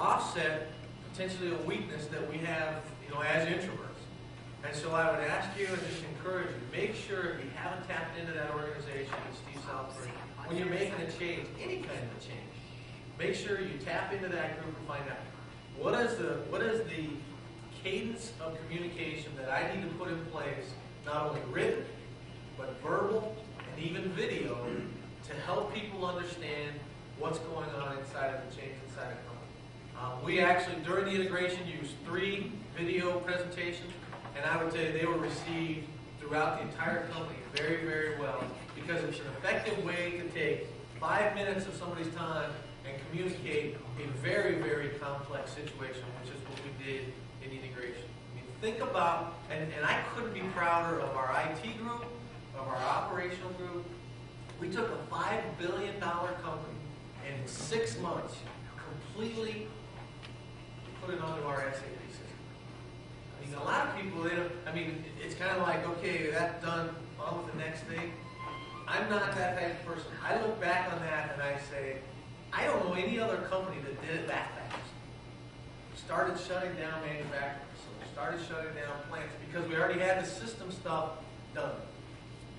offset potentially a weakness that we have, as introverts. And so I would ask you and just encourage you, make sure if you haven't tapped into that organization with Steve Salisbury, when you're making a change, any kind of a change, make sure you tap into that group and find out what is the cadence of communication that I need to put in place, not only written, but verbal and even video, to help people understand what's going on inside of the change inside of the company. We actually, during the integration, used 3 video presentations, and I would say they were received throughout the entire company very, very well, because it's an effective way to take 5 minutes of somebody's time and communicate a very, very complex situation, which is what we did in integration. I mean, think about, and I couldn't be prouder of our IT group, of our operational group. We took a $5 billion company and in 6 months completely put it onto our SAP system. I mean, a lot of people, it's kind of like, okay, that's done, on with the next thing. I'm not that type of person. I look back on that and I say, I don't know any other company that did it that fast. We started shutting down manufacturing facilities, started shutting down plants because we already had the system stuff done.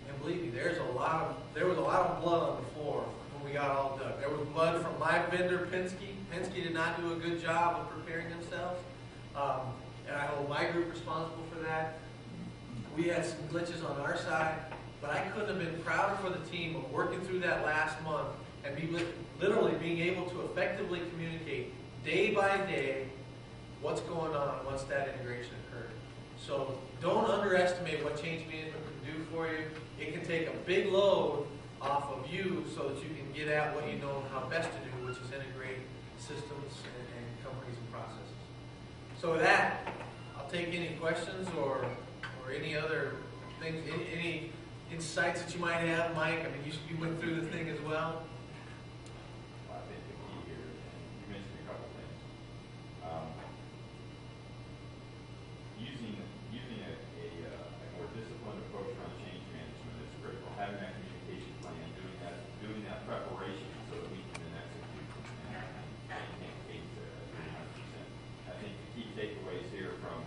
And believe me, there was a lot of blood on the floor when we got all done. There was blood from my vendor, Penske. Penske did not do a good job of preparing themselves. And I hold my group responsible for that. We had some glitches on our side, but I couldn't have been prouder for the team of working through that last month and literally being able to effectively communicate day by day what's going on once that integration occurred. So don't underestimate what change management can do for you. It can take a big load off of you so that you can get at what you know how best to do, which is integrate systems and companies and processes. So with that, I'll take any questions or any other things, any insights that you might have, Mike. I mean, you went through the thing as well. I think the key here, and you mentioned a couple things. Using a more disciplined approach around change management is critical. Having that communication plan, doing that preparation so that we can then execute and maintain cadence at 100%. I think the key takeaways here from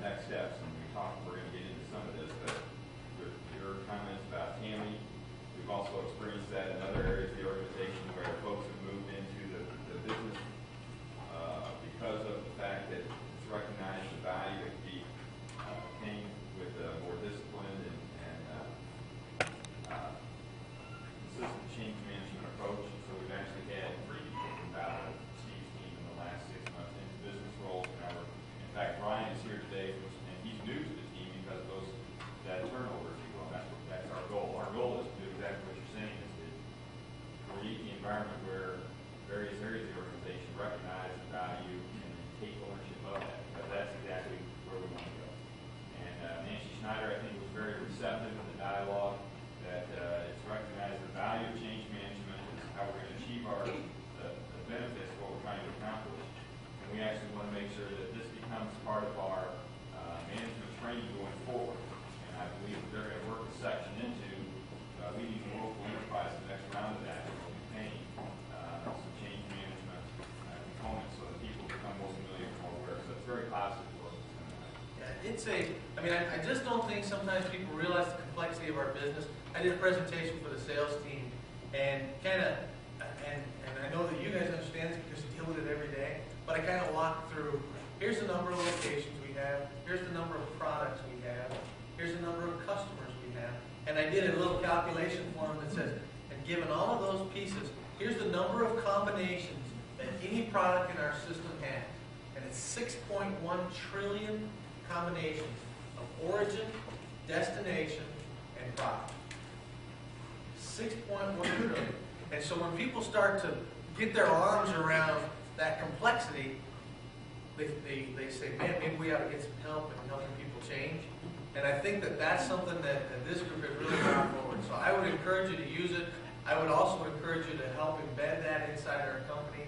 next steps, and we're going to get into some of this, but your comments about Tammy, we've also experienced that in other areas of the organization where folks have moved into the business because of the fact that it's recognized the value that can be obtained with a more disciplined and consistent change management approach. So we've actually had 3 people come out of Steve's team in the last 6 months into business roles. In fact, Brian is here today, and he's new to the team because of that turnover, if you will. That's our goal. Our goal is to do exactly what you're saying, is to create the environment where various areas of the organization recognize the value and take ownership of that, because that's exactly where we want to go. And Nancy Schneider, I think, was very receptive in the dialogue that it's recognized the value of change management is how we're going to achieve the benefits of what we're trying to accomplish. And we actually want to make sure that this becomes part of our management training going forward. And I believe that they're going to work a section into leading the local enterprise, the next round of that, and we'll be paying some change management components so that people become more familiar and more aware. So it's very positive work. Yeah, I just don't think sometimes people realize the complexity of our business. I did a presentation for the sales team, and I know that you guys understand this because you deal with it every day, but I kind of walked through, here's the number of locations we have, here's the number of products we have, here's the number of customers we have, and I did a little calculation for them that says, and given all of those pieces, here's the number of combinations that any product in our system has, and it's 6.1 trillion combinations of origin, destination, and product. 6.1 trillion. And so when people start to get their arms around that complexity, they say, man, maybe we ought to get some help in helping people change. And I think that that's something that this group has really brought forward. So I would encourage you to use it. I would also encourage you to help embed that inside our company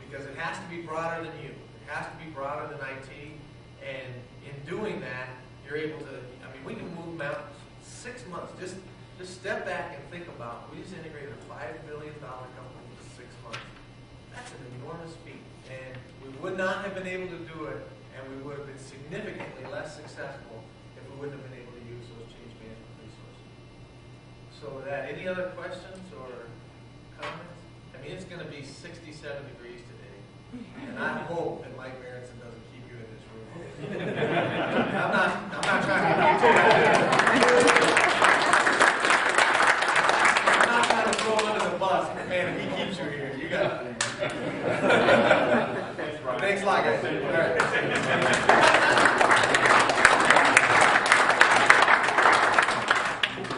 because it has to be broader than you. It has to be broader than IT. And in doing that, you're able to, we can move mountains. 6 months, just step back and think about, we just integrated a $5 billion company in 6 months. That's an enormous feat. And would not have been able to do it, and we would have been significantly less successful if we wouldn't have been able to use those change management resources. So with that, any other questions or comments? I mean, it's going to be 67 degrees today, and I hope that Mike Berenson doesn't keep you in this room. I'm not trying to be too I'm not trying to throw him under the bus, but man, if he keeps you here, you got it. Thanks a lot, guys. All right.